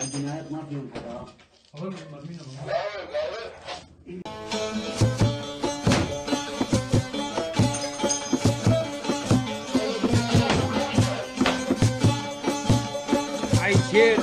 الجنايات ما فيهم كذا. عايشين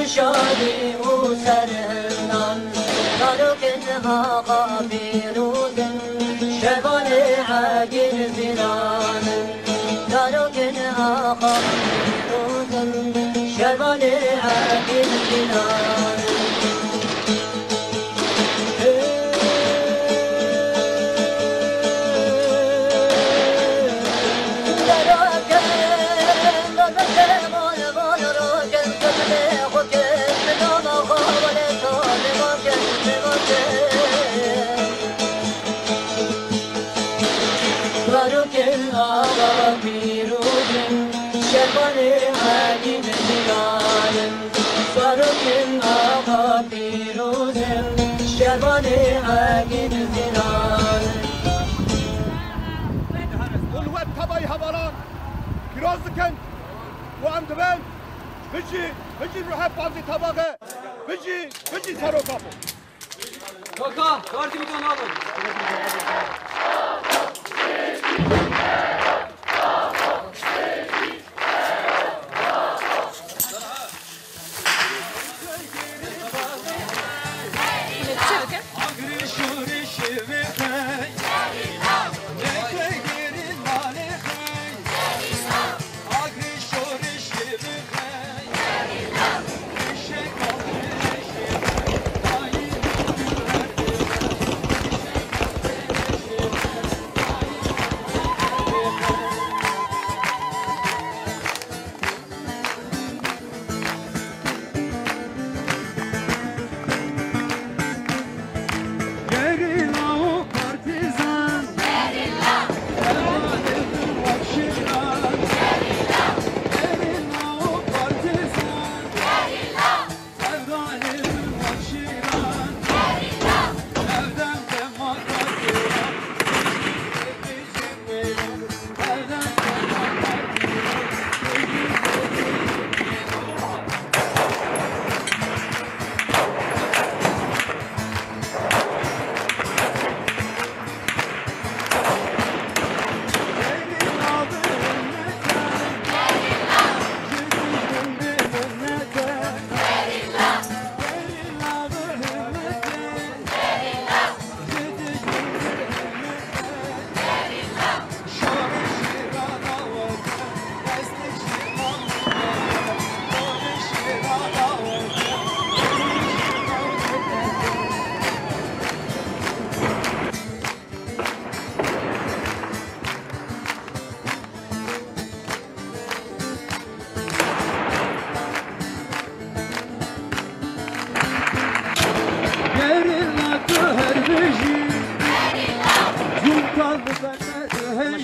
شادي وسرهنان قالوا كنها قابيروز شغل عاقل زنان قالوا كنها قابيروز شغل عاقل زنان والوقت تبعي هبلان كرازكن وعند بن بيجي نروح بانزي طبقه بيجي سارو كابو Kaka, kartı bir tane alın.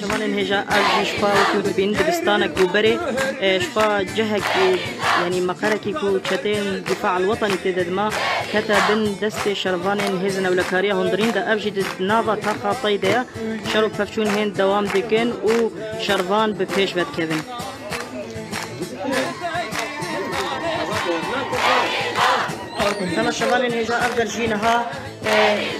شمان هجا از شفا و که بین دبستان کوبری شفا جهك يعني مقركي كو تشتين الدفاع الوطني تددما كتبن دست شرفان هزن ولكاريا هندرين دا ابجد نافا تاخا طيدة شرو بفشون هين دوام دكن و شرفان بفيش بد كبن تما شرفان هجا افضل جينها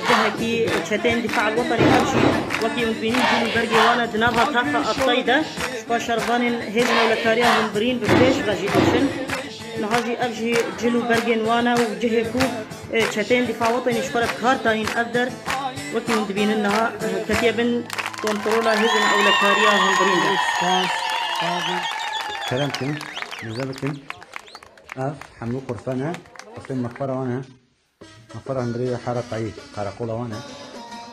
جهكي تشتين دفاع الوطني ابجي وكي مبينين جينو برقي وانا دنافا تاخا الطيدة شفا شرفان هزن ولكاريا هندرين بفيش بجيدوشن نهاجي أبجي جلو برجن وانا وجهكو شتين دفاع وطني شفرت كارتاين أقدر وكي مدبين إنها كتيبن كنترولا هزن أو لكاريا هندرين كلامكم نزلكم حملو قرفانها قرفين مقبرة وانا مقبرة هندرية حارة عيد قراقولة وانا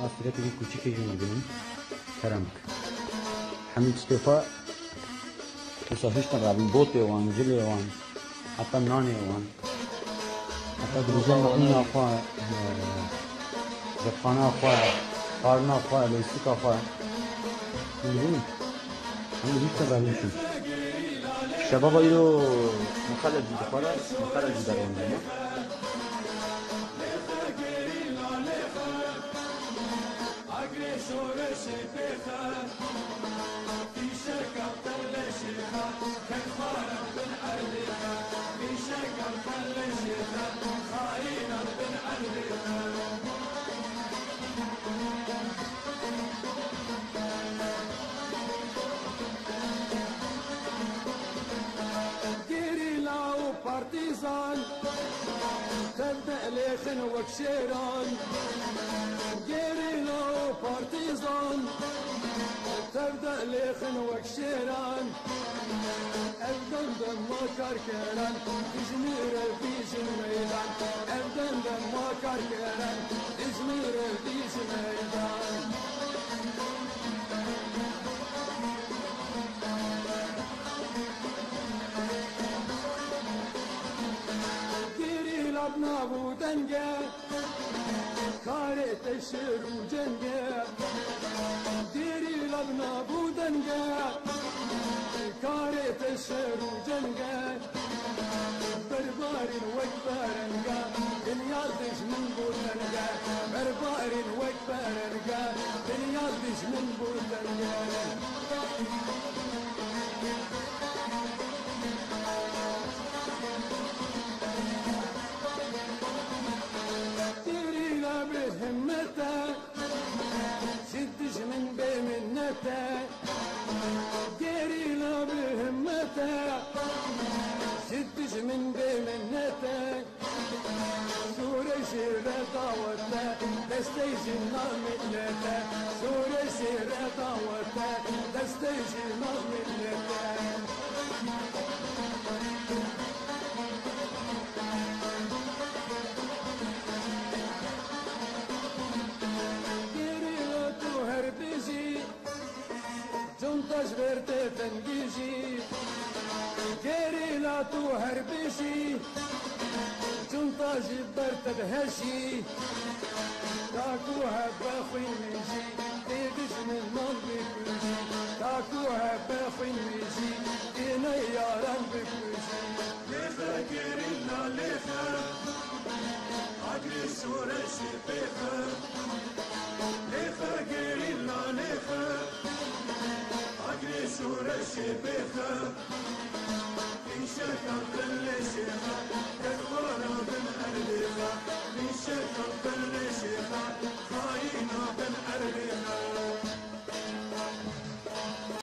أفريقيا دي كوتشيكي جون بينهم كلامك حمد استيفاء وصافيشنا رابين بوتي وان جلي وان حتى ناني وان حتى دروزان مقنية أخوة زبخانة أخوة قارنا أخوة ليستيك أخوة يلبون عمو بيكتا بالنشو الشباب إلو مخالج دخارة مخالج دارون partizan تبدأ ليخن وكشيران جيريلو partizan تبدأ ليخن وكشيران أبدن دم كركران إزمير في الميدان أبدن دم كركران إزمير في الميدان نابو دنگه کاری تشر و جنگه دیری لب نابو دنگه کاری تشر و جنگه بربارین وک برنگه دنیادش من بودنگه بربارین وک برنگه دنیادش من بودنگه ديري لا بهمته شدش من بمنته سوري سير دعوته دستيجي ناملته سوري سير دعوته دستيجي ناملته هربيجي جنطش برت تنجيجي كيري لا تو هربيجي جنطش برت دهشي تاكو هبا